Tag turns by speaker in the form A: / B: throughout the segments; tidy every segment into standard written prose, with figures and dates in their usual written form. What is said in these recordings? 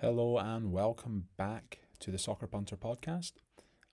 A: Hello and welcome back to the Soccer Punter podcast.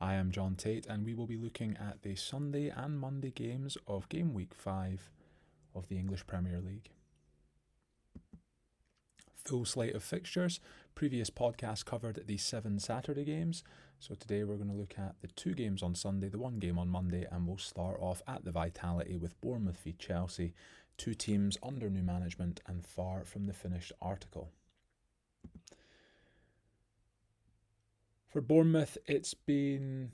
A: I am John T8 and we will be looking at the Sunday and Monday games of Game Week 5 of the English Premier League. Full slate of fixtures. Previous podcast covered the 7 Saturday games, so today we're going to look at the 2 games on Sunday, the 1 game on Monday, and we'll start off at the Vitality with Bournemouth v Chelsea, 2 teams under new management and far from the finished article. For Bournemouth, it's been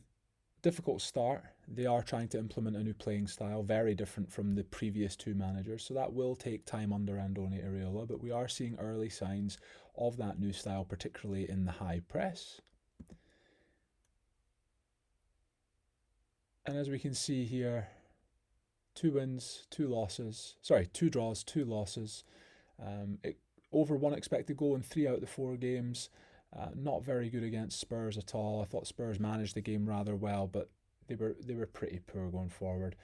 A: a difficult start. They are trying to implement a new playing style, very different from the previous 2 managers, so that will take time under Andoni Iraola, but we are seeing early signs of that new style, particularly in the high press. And as we can see here, 2 wins, 2 losses, 2 draws, 2 losses, over 1 expected goal in 3 out of the 4 games. Not very good against Spurs at all. I thought Spurs managed the game rather well, but they were pretty poor going forward.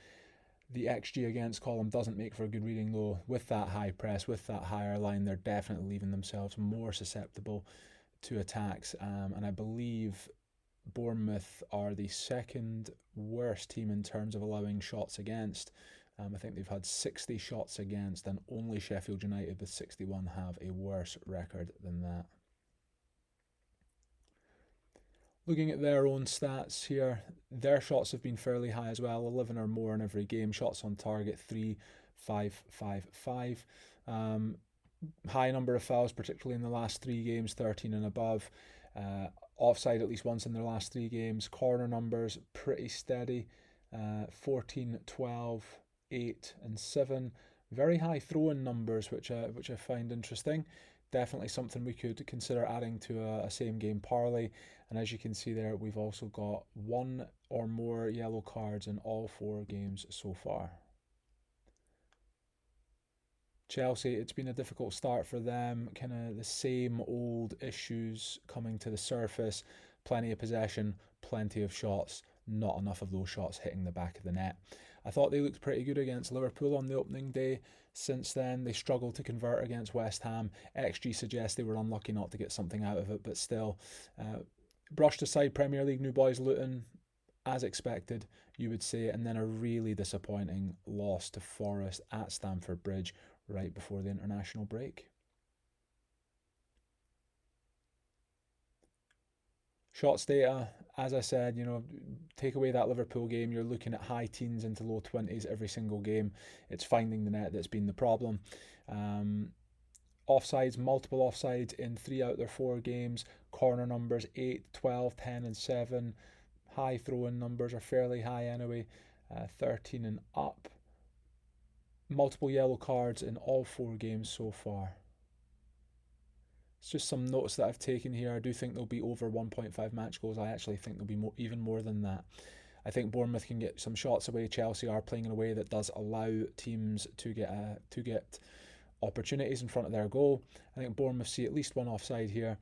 A: The XG against column doesn't make for a good reading though. With that high press, with that higher line, they're definitely leaving themselves more susceptible to attacks. And I believe Bournemouth are the second worst team in terms of allowing shots against. I think they've had 60 shots against, and only Sheffield United with 61 have a worse record than that. Looking at their own stats here, their shots have been fairly high as well, 11 or more in every game. Shots on target, 3, 5, 5, 5. High number of fouls, particularly in the last 3 games, 13 and above. Offside at least once in their last 3 games. Corner numbers, pretty steady, 14, 12, 8 and 7. Very high throw-in numbers, which I find interesting. Definitely something we could consider adding to a same game parlay. And as you can see there, we've also got 1 or more yellow cards in all 4 games so far. Chelsea, it's been a difficult start for them. Kind of the same old issues coming to the surface. Plenty of possession, plenty of shots, not enough of those shots hitting the back of the net. I thought they looked pretty good against Liverpool on the opening day. Since then, they struggled to convert against West Ham. XG suggests they were unlucky not to get something out of it, but still, brushed aside Premier League new boys Luton, as expected, you would say, and then a really disappointing loss to Forest at Stamford Bridge right before the international break. Shots data, as I said, take away that Liverpool game, you're looking at high teens into low 20s every single game. It's finding the net that's been the problem. Offsides, multiple offsides in 3 out of their 4 games. Corner numbers, 8, 12, 10 and 7. High throw-in numbers are fairly high anyway, 13 and up. Multiple yellow cards in all 4 games so far. It's just some notes that I've taken here. I do think there'll be over 1.5 match goals. I actually think there'll be even more than that. I think Bournemouth can get some shots away. Chelsea are playing in a way that does allow teams to get opportunities in front of their goal. I think Bournemouth see at least 1 offside here.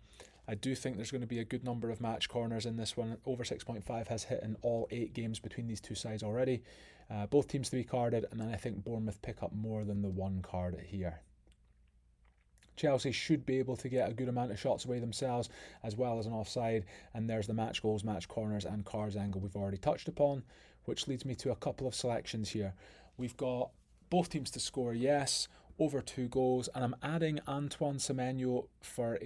A: I do think there's going to be a good number of match corners in this one. Over 6.5 has hit in all 8 games between these 2 sides already. Both teams to be carded, and then I think Bournemouth pick up more than the 1 card here. Chelsea should be able to get a good amount of shots away themselves, as well as an offside. And there's the match goals, match corners and cards angle we've already touched upon, which leads me to a couple of selections here. We've got both teams to score, yes, over 2 goals, and I'm adding Antoine Semenyo for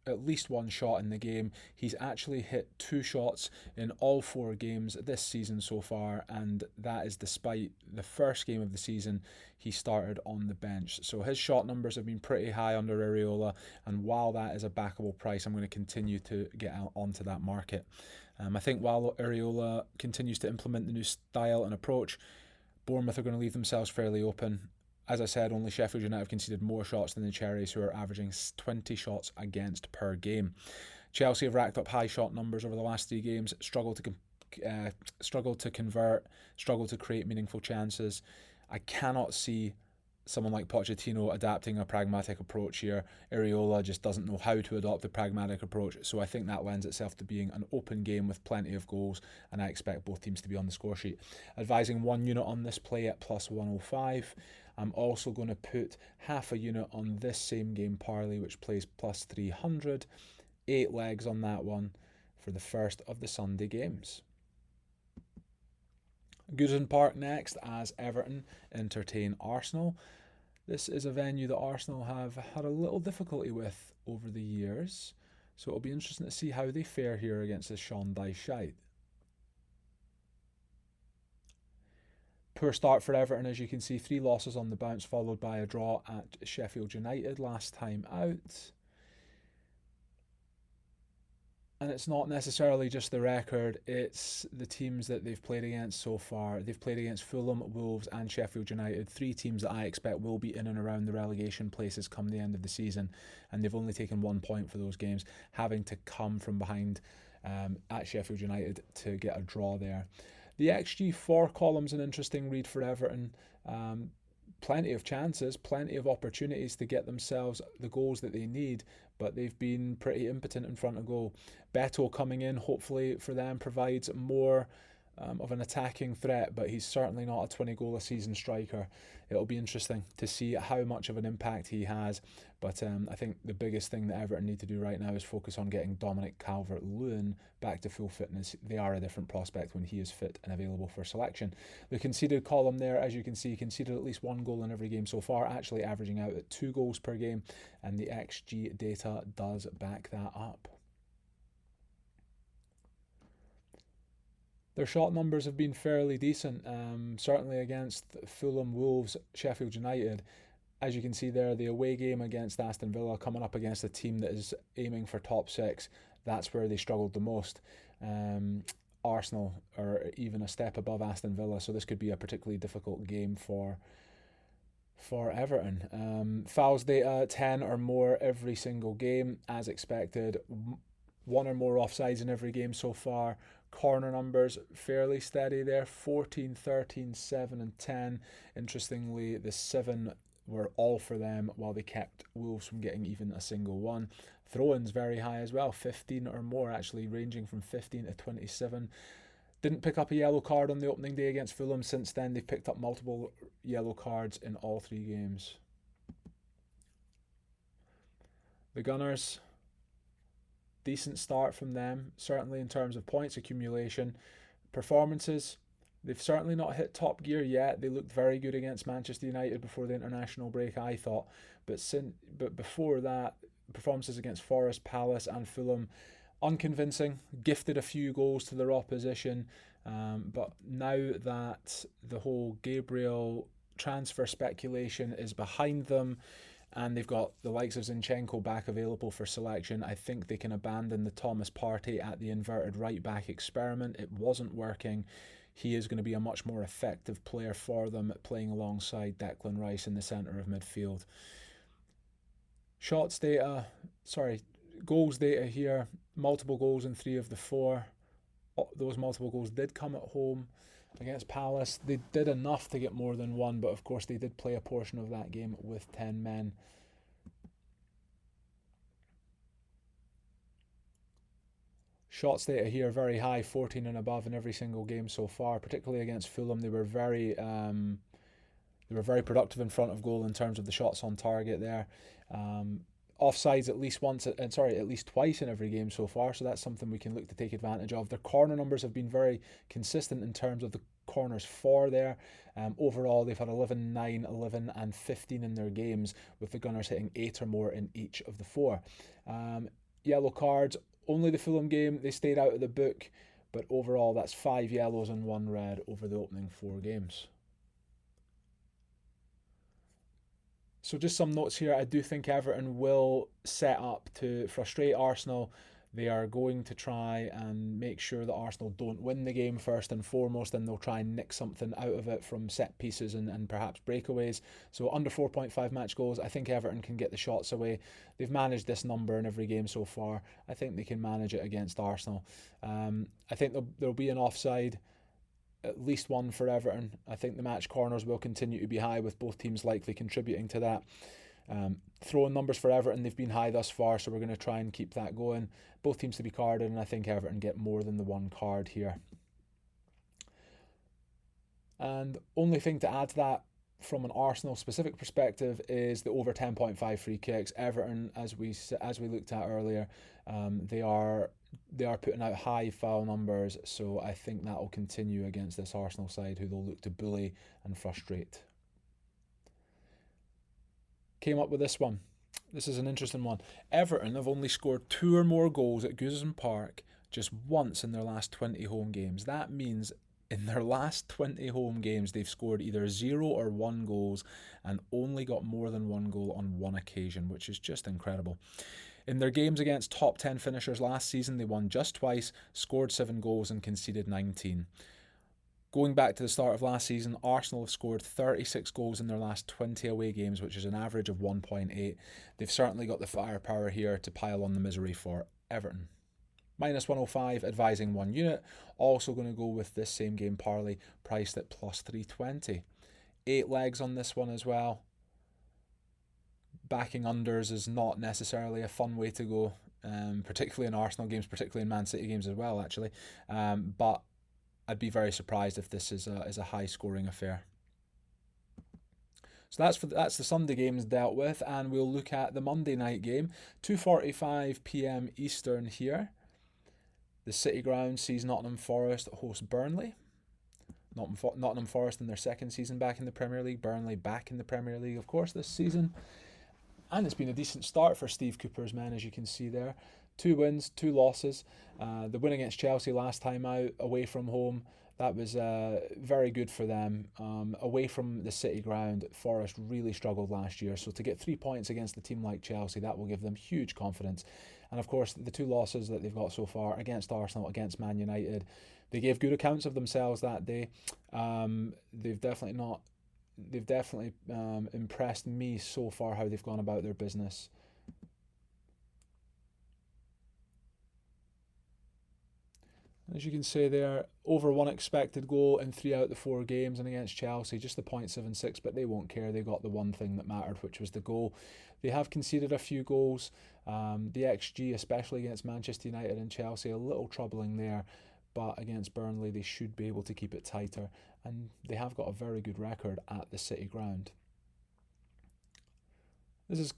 A: at least 1 shot in the game. He's actually hit 2 shots in all 4 games this season so far, and that is despite the first game of the season he started on the bench. So his shot numbers have been pretty high under Iraola, and while that is a backable price, I'm going to continue to get onto that market. I think while Iraola continues to implement the new style and approach, Bournemouth are going to leave themselves fairly open. As I said, only Sheffield United have conceded more shots than the Cherries, who are averaging 20 shots against per game. Chelsea have racked up high shot numbers over the last 3 games, struggled to convert, struggled to create meaningful chances. I cannot see someone like Pochettino adapting a pragmatic approach here. Iraola just doesn't know how to adopt a pragmatic approach, so I think that lends itself to being an open game with plenty of goals, and I expect both teams to be on the score sheet. Advising 1 unit on this play at plus 105. I'm also going to put half a unit on this same game parlay, which plays plus 300. 8 legs on that one for the first of the Sunday games. Goodison Park next as Everton entertain Arsenal. This is a venue that Arsenal have had a little difficulty with over the years, so it'll be interesting to see how they fare here against the Sean Dyche side. Poor start for Everton, as you can see, 3 losses on the bounce, followed by a draw at Sheffield United last time out. And it's not necessarily just the record, it's the teams that they've played against so far. They've played against Fulham, Wolves and Sheffield United, 3 teams that I expect will be in and around the relegation places come the end of the season, and they've only taken 1 point for those games, having to come from behind at Sheffield United to get a draw there. The XG4 column's an interesting read for Everton. Plenty of chances, plenty of opportunities to get themselves the goals that they need, but they've been pretty impotent in front of goal. Beto coming in, hopefully for them, provides more of an attacking threat, but he's certainly not a 20 goal a season striker. It'll be interesting to see how much of an impact he has, but I think the biggest thing that Everton need to do right now is focus on getting Dominic Calvert-Lewin back to full fitness. They are a different prospect when he is fit and available for selection. The conceded column there, as you can see, conceded at least 1 goal in every game so far, actually averaging out at 2 goals per game, and the XG data does back that up. Their shot numbers have been fairly decent, certainly against Fulham, Wolves, Sheffield United. As you can see there, the away game against Aston Villa, coming up against a team that is aiming for top 6, that's where they struggled the most. Arsenal are even a step above Aston Villa, so this could be a particularly difficult game for Everton. Fouls data, 10 or more every single game, as expected. 1 or more offsides in every game so far. Corner numbers fairly steady there, 14, 13, 7 and 10. Interestingly, the 7 were all for them, while they kept Wolves from getting even a single one. Throw-ins very high as well, 15 or more, actually ranging from 15 to 27. Didn't pick up a yellow card on the opening day against Fulham. Since then, they've picked up multiple yellow cards in all 3 games. The Gunners, decent start from them, certainly in terms of points accumulation. Performances, they've certainly not hit top gear yet. They looked very good against Manchester United before the international break, I thought. But before that, performances against Forest, Palace and Fulham, unconvincing, gifted a few goals to their opposition. But now that the whole Gabriel transfer speculation is behind them, and they've got the likes of Zinchenko back available for selection, I think they can abandon the Thomas Partey at the inverted right back experiment. It wasn't working. He is going to be a much more effective player for them, playing alongside Declan Rice in the centre of midfield. Goals data here, multiple goals in 3 of the 4. Those multiple goals did come at home against Palace. They did enough to get more than 1, but of course they did play a portion of that game with 10 men. Shots data here very high, 14 and above in every single game so far, particularly against Fulham. They were very productive in front of goal in terms of the shots on target there. Offsides at least twice in every game so far, so that's something we can look to take advantage of. Their corner numbers have been very consistent in terms of the corners for there. Overall, they've had 11, 9, 11 and 15 in their games, with the Gunners hitting 8 or more in each of the 4. Yellow cards, only the Fulham game, they stayed out of the book, but overall that's 5 yellows and 1 red over the opening 4 games. So just some notes here. I do think Everton will set up to frustrate Arsenal. They are going to try and make sure that Arsenal don't win the game first and foremost, and they'll try and nick something out of it from set pieces and perhaps breakaways. So under 4.5 match goals, I think Everton can get the shots away. They've managed this number in every game so far. I think they can manage it against Arsenal. I think there'll be an offside, at least 1 for Everton. I think the match corners will continue to be high, with both teams likely contributing to that. Throwing numbers for Everton, they've been high thus far, so we're going to try and keep that going. Both teams to be carded, and I think Everton get more than the 1 card here. And only thing to add to that, from an Arsenal specific perspective is the over 10.5 free kicks. Everton, as we looked at earlier, they are putting out high foul numbers, so I think that will continue against this Arsenal side, who they'll look to bully and frustrate. Came up with this one. This is an interesting one. Everton have only scored 2 or more goals at Goodison Park just once in their last 20 home games. That means in their last 20 home games, they've scored either 0 or 1 goals and only got more than 1 goal on 1 occasion, which is just incredible. In their games against top 10 finishers last season, they won just twice, scored 7 goals and conceded 19. Going back to the start of last season, Arsenal have scored 36 goals in their last 20 away games, which is an average of 1.8. They've certainly got the firepower here to pile on the misery for Everton. Minus 105, advising 1 unit. Also going to go with this same game parlay, priced at plus 320. 8 legs on this one as well. Backing unders is not necessarily a fun way to go, particularly in Arsenal games, particularly in Man City games as well, actually. But I'd be very surprised if this is a high scoring affair. So that's the Sunday games dealt with, and we'll look at the Monday night game, 2:45 p.m. Eastern here. The City Ground sees Nottingham Forest host Burnley. Nottingham Forest in their second season back in the Premier League. Burnley back in the Premier League, of course, this season. And it's been a decent start for Steve Cooper's men, as you can see there. 2 wins, 2 losses. The win against Chelsea last time out, away from home, that was very good for them. Away from the City Ground, Forest really struggled last year. So to get 3 points against a team like Chelsea, that will give them huge confidence. And of course, the 2 losses that they've got so far, against Arsenal, against Man United, they gave good accounts of themselves that day. They've definitely impressed me so far how they've gone about their business. As you can see there, over 1 expected goal in 3 out of the 4 games, and against Chelsea, just the 0.76, but they won't care. They got the one thing that mattered, which was the goal. They have conceded a few goals. The XG, especially against Manchester United and Chelsea, a little troubling there, but against Burnley, they should be able to keep it tighter, and they have got a very good record at the City Ground. This is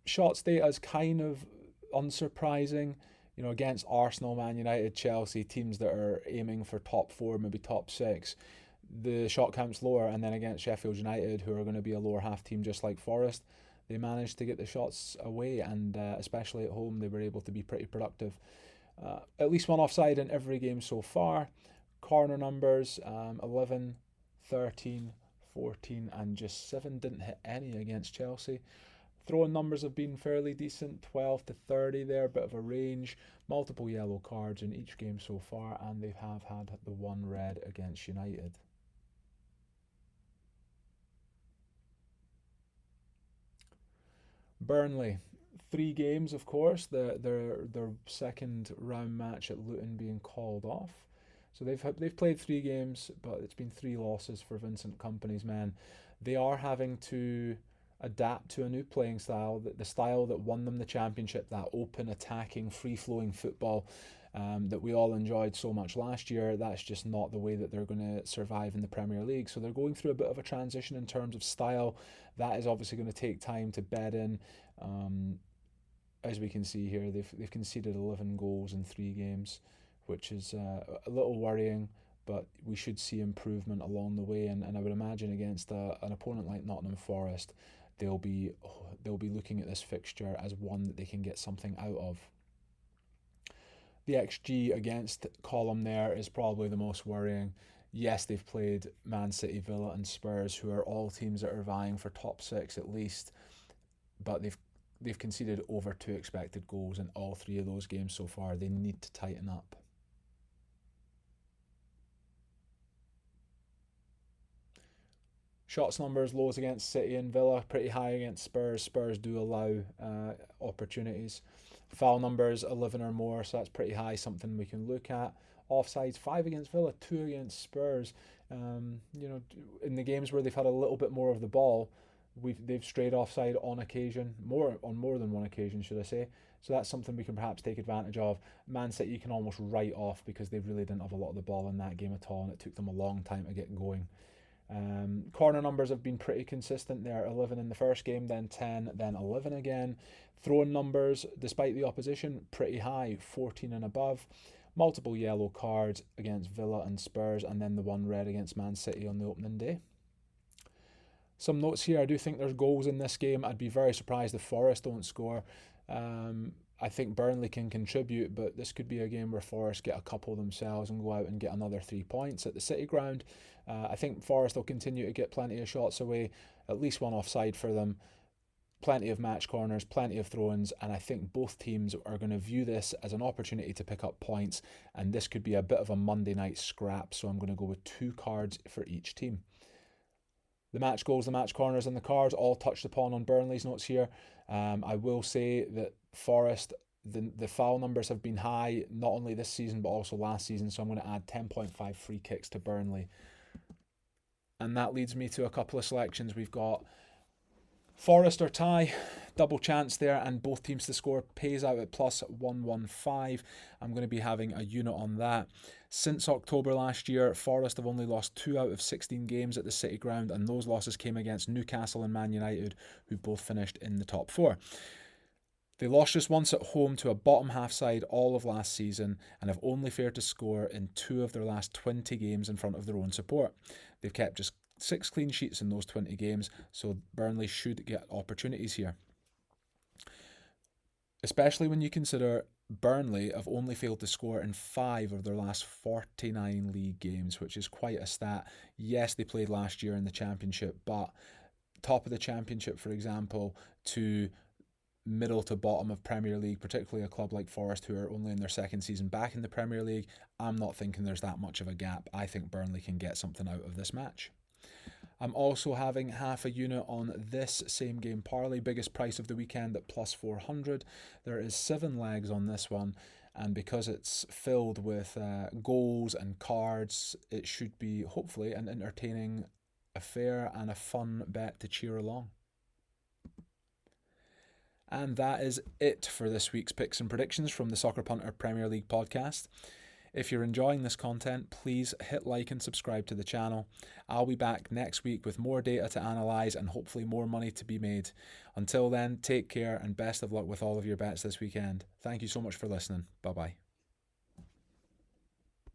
A: shot data is kind of unsurprising. You know, against Arsenal, Man United, Chelsea, teams that are aiming for top 4, maybe top 6, the shot count's lower. And then against Sheffield United, who are going to be a lower half team just like Forest, they managed to get the shots away, and especially at home, they were able to be pretty productive. At least 1 offside in every game so far. Corner numbers, 11, 13, 14, and just 7. Didn't hit any against Chelsea. Throwing numbers have been fairly decent, 12 to 30 there, a bit of a range. Multiple yellow cards in each game so far, and they have had the 1 red against United. Burnley, 3 games, of course. Their second round match at Luton being called off. So they've played 3 games, but it's been 3 losses for Vincent Kompany's men. They are having to adapt to a new playing style, the style that won them the championship, that open, attacking, free-flowing football that we all enjoyed so much last year. That's just not the way that they're going to survive in the Premier League. So they're going through a bit of a transition in terms of style. That is obviously going to take time to bed in. As we can see here, they've conceded 11 goals in 3 games, which is a little worrying, but we should see improvement along the way. And I would imagine against an opponent like Nottingham Forest, they'll be looking at this fixture as one that they can get something out of. The XG against column there is probably the most worrying. Yes, they've played Man City, Villa and Spurs, who are all teams that are vying for top 6 at least, but they've conceded over 2 expected goals in all 3 of those games so far. They need to tighten up. Shots numbers, lows against City and Villa, pretty high against Spurs. Spurs do allow opportunities. Foul numbers, 11 or more, so that's pretty high, something we can look at. Offsides, 5 against Villa, 2 against Spurs. In the games where they've had a little bit more of the ball, they've strayed offside on occasion, on more than 1 occasion, should I say. So that's something we can perhaps take advantage of. Man City you can almost write off because they really didn't have a lot of the ball in that game at all, and it took them a long time to get going. Corner numbers have been pretty consistent there. 11 in the first game, then 10, then 11 again. Throwing numbers, despite the opposition, pretty high, 14 and above. Multiple yellow cards against Villa and Spurs, and then the one red against Man City on the opening day. Some notes here. I do think there's goals in this game. I'd be very surprised if Forest don't score. I think Burnley can contribute, but this could be a game where Forest get a couple themselves and go out and get another 3 points at the City ground. I think Forest will continue to get plenty of shots away, at least one offside for them, plenty of match corners, plenty of throw-ins, and I think both teams are going to view this as an opportunity to pick up points, and this could be a bit of a Monday night scrap, so I'm going to go with 2 cards for each team. The match goals, the match corners, and the cards all touched upon on Burnley's notes here. I will say that Forest, the foul numbers have been high, not only this season but also last season, so I'm going to add 10.5 free kicks to Burnley. And that leads me to a couple of selections. We've got Forest or tie, double chance there, and both teams to score pays out at plus 115. I'm going to be having a unit on that. Since October last year, Forest have only lost 2 out of 16 games at the City ground, and those losses came against Newcastle and Man United, who both finished in the top 4. They lost just once at home to a bottom half side all of last season and have only failed to score in 2 of their last 20 games in front of their own support. They've kept just 6 clean sheets in those 20 games, so Burnley should get opportunities here. Especially when you consider Burnley have only failed to score in 5 of their last 49 league games, which is quite a stat. Yes, they played last year in the Championship, but top of the Championship, for example, to middle to bottom of Premier League, particularly a club like Forest who are only in their 2nd season back in the Premier League, I'm not thinking there's that much of a gap. I think Burnley can get something out of this match. I'm also having half a unit on this same game parlay, biggest price of the weekend at plus 400. There is 7 legs on this one, and because it's filled with goals and cards, it should be hopefully an entertaining affair and a fun bet to cheer along. And that is it for this week's picks and predictions from the Soccer Punter Premier League podcast. If you're enjoying this content, please hit like and subscribe to the channel. I'll be back next week with more data to analyse and hopefully more money to be made. Until then, take care and best of luck with all of your bets this weekend. Thank you so much for listening. Bye-bye.